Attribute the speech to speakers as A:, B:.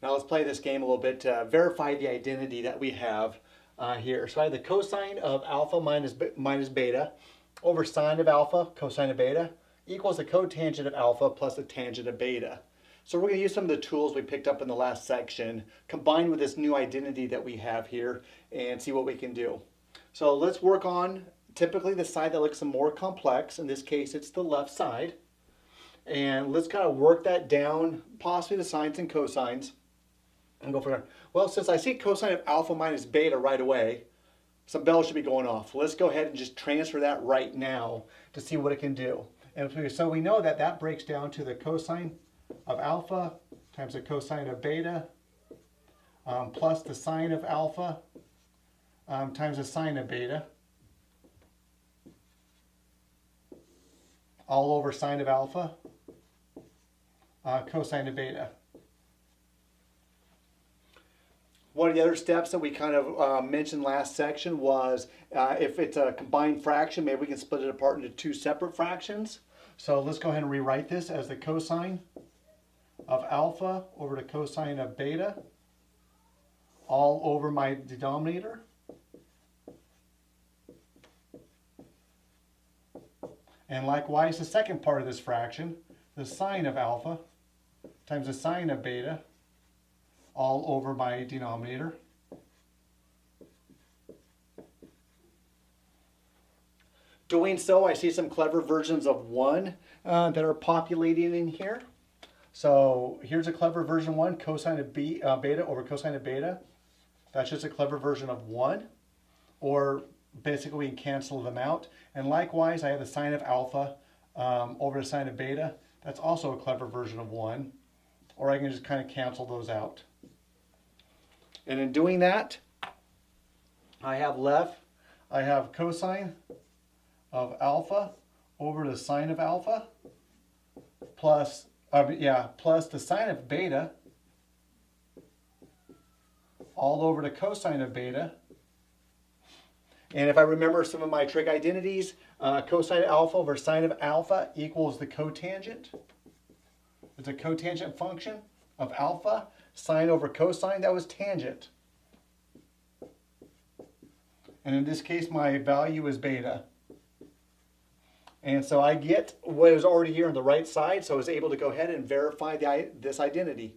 A: Now let's play this game a little bit to verify the identity that we have here. So I have the cosine of alpha minus beta over sine of alpha, cosine of beta, equals the cotangent of alpha plus the tangent of beta. So we're going to use some of the tools we picked up in the last section, combined with this new identity that we have here, and see what we can do. So let's work on typically the side that looks more complex. In this case, it's the left side. And let's kind of work that down, possibly the sines and cosines, and go from there. Well, since I see cosine of alpha minus beta right away, some bells should be going off. Let's go ahead and just transfer that right now to see what it can do. And so we know that that breaks down to the cosine of alpha times the cosine of beta plus the sine of alpha times the sine of beta all over sine of alpha cosine of beta. One of the other steps that we kind of mentioned last section was if it's a combined fraction, maybe we can split it apart into two separate fractions. So let's go ahead and rewrite this as the cosine of alpha over the cosine of beta all over my denominator. And likewise, the second part of this fraction, the sine of alpha times the sine of beta all over my denominator. Doing so, I see some clever versions of 1 that are populating in here. So here's a clever version 1, cosine of beta over cosine of beta. That's just a clever version of 1. Or basically we can cancel them out. And likewise, I have the sine of alpha over the sine of beta. That's also a clever version of 1. Or I can just kind of cancel those out. And in doing that, I have cosine of alpha over the sine of alpha plus the sine of beta all over the cosine of beta. And if I remember some of my trig identities, cosine of alpha over sine of alpha equals the cotangent. It's a cotangent function of alpha. Sine over cosine, that was tangent. And in this case, my value is beta. And so I get what is already here on the right side, so I was able to go ahead and verify this identity.